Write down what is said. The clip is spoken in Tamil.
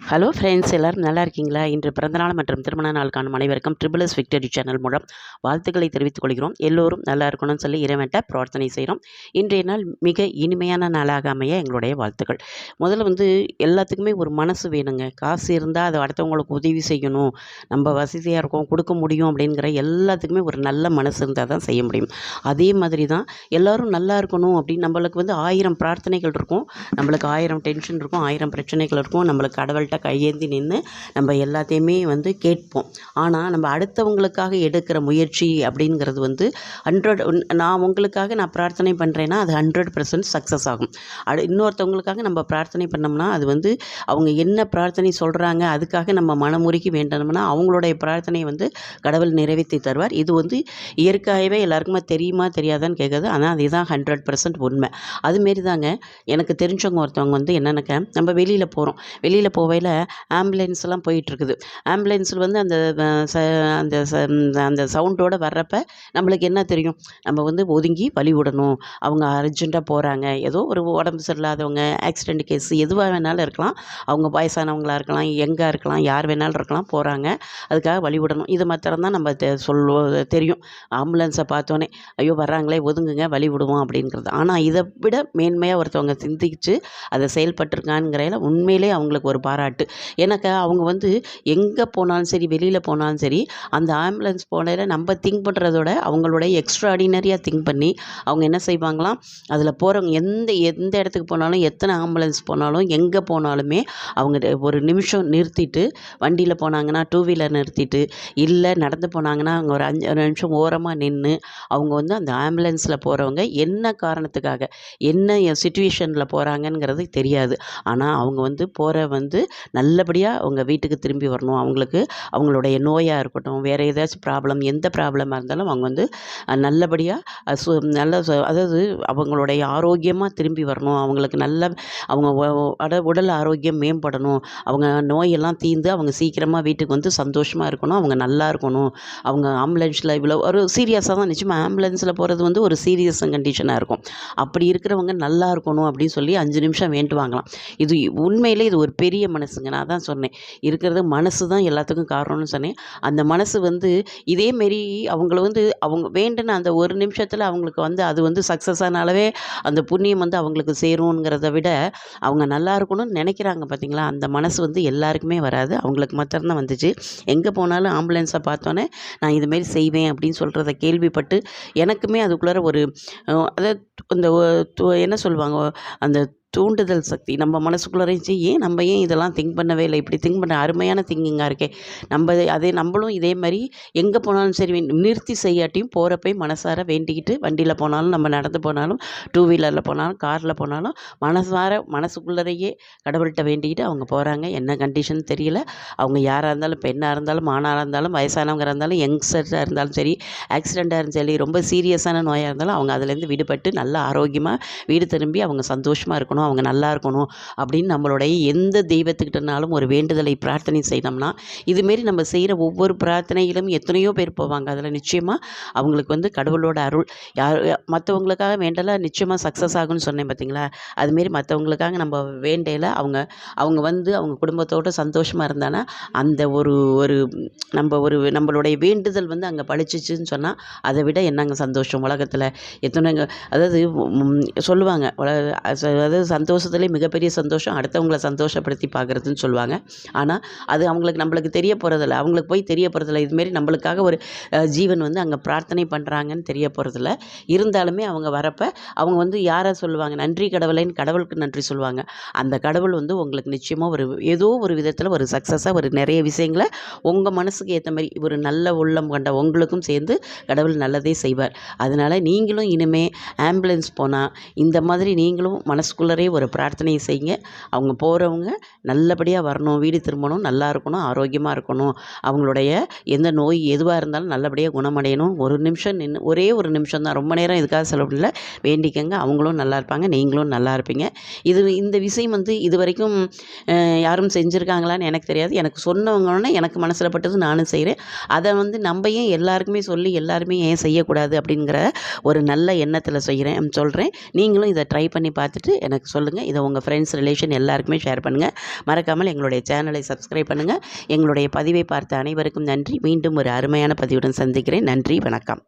ஹலோ ஃப்ரெண்ட்ஸ், எல்லோரும் நல்லா இருக்கீங்களா? இன்று பிறந்தநாள் மற்றும் திருமண நாள் காணும் அனைவருக்கும் ட்ரிபிள்எஸ் விக்டரி சேனல் மூலம் வாழ்த்துக்களை தெரிவித்துக் கொள்கிறோம். எல்லோரும் நல்லா இருக்கணும்னு சொல்லி இறைவன்ட்ட பிரார்த்தனை செய்கிறோம். இன்றைய நாள் மிக இனிமையான நாளாக அமைய எங்களுடைய வாழ்த்துக்கள். முதல்ல எல்லாத்துக்குமே ஒரு மனசு வேணுங்க. காசு இருந்தால் அதை அடுத்தவங்களுக்கு உதவி செய்யணும், நம்ம வசதியாக இருக்கோம், கொடுக்க முடியும் அப்படிங்கிற எல்லாத்துக்குமே ஒரு நல்ல மனசு இருந்தால் தான் செய்ய முடியும். அதே மாதிரி தான் எல்லோரும் நல்லா இருக்கணும் அப்படின்னு நம்மளுக்கு 1000 பிரார்த்தனைகள் இருக்கும், நம்மளுக்கு 1000 டென்ஷன் இருக்கும், 1000 பிரச்சனைகள் இருக்கும். நம்மளுக்கு கடவுள்கிட்ட கையேந்தி நின்று நம்ம எல்லாத்தையுமே கேட்போம். ஆனால் நம்ம அடுத்தவங்களுக்காக எடுக்கிற முயற்சி அப்படிங்கிறது 100 நான் உங்களுக்காக நான் பிரார்த்தனை பண்ணுறேன்னா அது 100% சக்ஸஸ் ஆகும். இன்னொருத்தவங்களுக்காக நம்ம பிரார்த்தனை பண்ணோம்னா அது அவங்க என்ன பிரார்த்தனை சொல்கிறாங்க அதுக்காக நம்ம மனமுருகி வேண்டணும்னா அவங்களுடைய பிரார்த்தனையை கடவுள் நிறைவேற்றி தருவார். இது இயற்கையாகவே எல்லாருக்குமே தெரியுமா தெரியாதான்னு கேட்குறது, ஆனால் அதுதான் 100% உண்மை. அதுமாரி தாங்க எனக்கு தெரிஞ்சவங்க ஒருத்தவங்க என்னென்னக்க, நம்ம வெளியில் போகிறோம், வெளியில் போவையில் ஆம்புலன்ஸ்லாம் போயிட்டுருக்குது. ஆம்புலன்ஸில் அந்த அந்த அந்த சவுண்டோடு வர்றப்ப நம்மளுக்கு என்ன தெரியும், நம்ம ஒதுங்கி வழி விடணும், அவங்க அர்ஜெண்ட்டாக போகிறாங்க, ஏதோ ஒரு உடம்பு சரியில்லாதவங்க, ஆக்சிடெண்ட் கேஸ் எதுவாக வேணாலும் இருக்கலாம், அவங்க வயசானவங்களாக இருக்கலாம், யங்காக இருக்கலாம், யார் வேணாலும் இருக்கலாம், போகிறாங்க, அதுக்காக வழி விடணும். இது மாத்திரம் தான் நம்ம தெரியும். ஆம்புலன்ஸை பார்த்தோன்னே ஐயோ வர்றாங்களே ஒதுங்குங்க வழி விடுவோம் அப்படிங்கிறது. ஆனால் இதை விட மேன்மையாக ஒருத்தவங்க சிந்திச்சு அதை செயல்பட்டுருக்கான்ங்கிறதில் உண்மையிலே அவங்களுக்கு ஒரு பாராட்டு. எனக்கு அவங்க எங்கே போனாலும் சரி, வெளியில் போனாலும் சரி, அந்த ஆம்புலன்ஸ் போனதில் நம்ம திங்க் பண்ணுறதோட அவங்களுடைய எக்ஸ்ட்ராடினரியாக திங்க் பண்ணி அவங்க என்ன செய்வாங்களாம், அதில் போகிறவங்க எந்த இடத்துக்கு போனாலும், எத்தனை ஆம்புலன்ஸ் போனாலும், எங்கே போனாலுமே அவங்க ஒரு நிமிஷம் நிறுத்திட்டு, வண்டியில் போனாங்கன்னா 2 வீலர் நிறுத்திட்டு, இல்லை நடந்து போனாங்கன்னா அவங்க ஒரு 5 நிமிஷம் ஓரமாக நின்று அவங்க அந்த ஆம்புலன்ஸில் போகிறவங்க என்ன காரணத்துக்காக என்ன சிச்சுவேஷனில் போகிறாங்கங்கிறது தெரியாது. ஆனால் அவங்க போகிற நல்லபடியாக அவங்க வீட்டுக்கு திரும்பி வரணும், அவங்களுக்கு அவங்களுடைய நோயாக இருக்கட்டும், வேறு ஏதாச்சும் ப்ராப்ளம், எந்த ப்ராப்ளமாக இருந்தாலும் அவங்க நல்லபடியாக அதாவது அவங்களுடைய ஆரோக்கியமாக திரும்பி வரணும், அவங்களுக்கு அவங்க உடல் ஆரோக்கியம் மேம்படணும், அவங்க நோயெல்லாம் தீர்ந்து அவங்க சீக்கிரமாக வீட்டுக்கு சந்தோஷமாக இருக்கணும், அவங்க நல்லா இருக்கணும். அவங்க ஆம்புலன்ஸில் இவ்வளோ ஒரு சீரியஸாக தான், நிச்சயமாக ஆம்புலன்ஸில் போகிறது ஒரு சீரியஸ் கண்டிஷனாக இருக்கும். அப்படி இருக்கிறவங்க நல்லா இருக்கணும் அப்படின்னு சொல்லி 5 நிமிஷம் வேண்டுவாங்களாம். இது உண்மையிலே இது ஒரு பெரிய மனசுங்க. நான் தான் சொன்னேன், இருக்கிறது மனசு தான் எல்லாத்துக்கும் காரணம்னு சொன்னேன். அந்த மனசு இதேமாரி அவங்கள அவங்க வேண்டின அந்த ஒரு நிமிஷத்தில் அவங்களுக்கு அது சக்ஸஸ் ஆனாலவே அந்த புண்ணியம் அவங்களுக்கு சேருங்கிறத விட அவங்க நல்லா இருக்கணும்னு நினைக்கிறாங்க பார்த்தீங்களா, அந்த மனசு எல்லாருக்குமே வராது, அவங்களுக்கு மாத்திரம்தான் வந்துச்சு. எங்கே போனாலும் ஆம்புலன்ஸை பார்த்தோன்னே நான் இதுமாரி செய்வேன் அப்படின்னு சொல்கிறத கேள்விப்பட்டு எனக்குமே அதுக்குள்ளார ஒரு அதாவது இந்த என்ன சொல்லுவாங்க, அந்த தூண்டுதல் சக்தி நம்ம மனசுக்குள்ளே இருந்துச்சு. நம்ம ஏன் இதெல்லாம் திங்க் பண்ணவே இல்லை, இப்படி திங்க் பண்ண அருமையான திங்கிங்காக இருக்கே, நம்மளும் இதே மாதிரி எங்கே போனாலும் சரி நிறுத்தி செய்யாட்டியும் போகிறப்ப மனசார வேண்டிக்கிட்டு, வண்டியில் போனாலும் நம்ம நடந்து போனாலும் 2 வீலரில் போனாலும் காரில் போனாலும் மனசுக்குள்ளறையே கடவுள்கிட்ட வேண்டிக்கிட்டு அவங்க போகிறாங்க. என்ன கண்டிஷன் தெரியல, அவங்க யாராக இருந்தாலும், பெண்ணாக இருந்தாலும், ஆணாக இருந்தாலும், வயசானவங்க இருந்தாலும், யங்ஸ்டர்ஸாக இருந்தாலும் சரி, ஆக்சிடெண்ட்டாக இருந்தாலும் சரி, ரொம்ப சீரியஸான நோயாக இருந்தாலும் அவங்க அதுலேருந்து விடுபட்டு நல்லா ஆரோக்கியமாக வீடு திரும்பி அவங்க சந்தோஷமாக இருக்கணும், அவங்க நல்லா இருக்கணும் அப்படின்னு நம்மளுடைய எந்த தெய்வத்துக்கிட்டனாலும் ஒரு வேண்டுதலை பிரார்த்தனை செய்தோம்னா, இதுமாரி நம்ம செய்கிற ஒவ்வொரு பிரார்த்தனையிலும் எத்தனையோ பேர் போவாங்க. அதில் நிச்சயமாக அவங்களுக்கு கடவுளோட அருள் மற்றவங்களுக்காக வேண்டலை நிச்சயமாக சக்ஸஸ் ஆகும்னு சொன்னேன் பார்த்தீங்களா, அதுமாரி மற்றவங்களுக்காக நம்ம வேண்டையில் அவங்க அவங்க குடும்பத்தோடு சந்தோஷமாக இருந்தானா அந்த ஒரு நம்மளுடைய வேண்டுதல் அங்கே பழிச்சிச்சுன்னு சொன்னால் அதை விட என்னங்க சந்தோஷம் உலகத்தில். எத்தனைங்க அதாவது சொல்லுவாங்க, அதாவது சந்தோஷத்துலேயே மிகப்பெரிய சந்தோஷம் அடுத்தவங்களை சந்தோஷப்படுத்தி பார்க்குறதுன்னு சொல்லுவாங்க. ஆனால் அது நம்மளுக்கு தெரிய போகிறதில்ல, அவங்களுக்கு போய் தெரிய போகிறதில்ல. இதுமாரி நம்மளுக்காக ஒரு ஜீவன் அங்கே பிரார்த்தனை பண்ணுறாங்கன்னு தெரிய போகிறதில்ல. இருந்தாலுமே அவங்க வரப்போ அவங்க யாரை சொல்லுவாங்க, நன்றி கடவுளைன்னு கடவுளுக்கு நன்றி சொல்லுவாங்க. அந்த கடவுள் உங்களுக்கு நிச்சயமாக ஏதோ ஒரு விதத்தில் ஒரு சக்ஸஸாக ஒரு நிறைய விஷயங்களை உங்கள் மனசுக்கு ஏற்ற மாதிரி ஒரு நல்ல உள்ளம் கொண்ட உங்களுக்கும் சேர்ந்து கடவுள் நல்லதே செய்வார். அதனால் நீங்களும் இனிமேல் ஆம்புலன்ஸ் போனால் இந்த மாதிரி நீங்களும் மனசுக்குள்ளரே ஒரு பிரார்த்தனையை செய்யுங்க. அவங்க போகிறவங்க நல்லபடியாக வரணும், வீடு திரும்பணும், நல்லா இருக்கணும், ஆரோக்கியமாக இருக்கணும், அவங்களுடைய எந்த நோய் எதுவாக இருந்தாலும் நல்லபடியாக குணமடையணும். ஒரு நிமிஷம் நின்று, ஒரே ஒரு நிமிஷம் தான், ரொம்ப நேரம் இதுக்காக செலவிடல, வேண்டிக்கங்க, அவங்களும் நல்லா இருப்பாங்க, நீங்களும் நல்லா இருப்பீங்க. இந்த விஷயம் இது வரைக்கும் யாரும் செஞ்சுருக்காங்களான்னு எனக்கு தெரியாது. எனக்கு சொன்னவங்கன்னா எனக்கு மனசில் பட்டது நானும் செய்கிறேன். அதை நம்ம ஏன் எல்லாருக்குமே சொல்லி எல்லாருமே ஏன் செய்யக்கூடாது அப்படிங்கிற ஒரு நல்ல எண்ணத்தில் சொல்கிறேன். நீங்களும் இதை ட்ரை பண்ணி பார்த்துட்டு எனக்கு எனக்கு சொல்லுங்கள். இதை உங்கள் ஃப்ரெண்ட்ஸ், ரிலேஷன் எல்லாருக்குமே ஷேர் பண்ணுங்கள். மறக்காமல் எங்களுடைய சேனலை சப்ஸ்கிரைப் பண்ணுங்கள். எங்களுடைய பதிவை பார்த்த அனைவருக்கும் நன்றி. மீண்டும் ஒரு அருமையான பதிவுடன் சந்திக்கிறேன். நன்றி, வணக்கம்.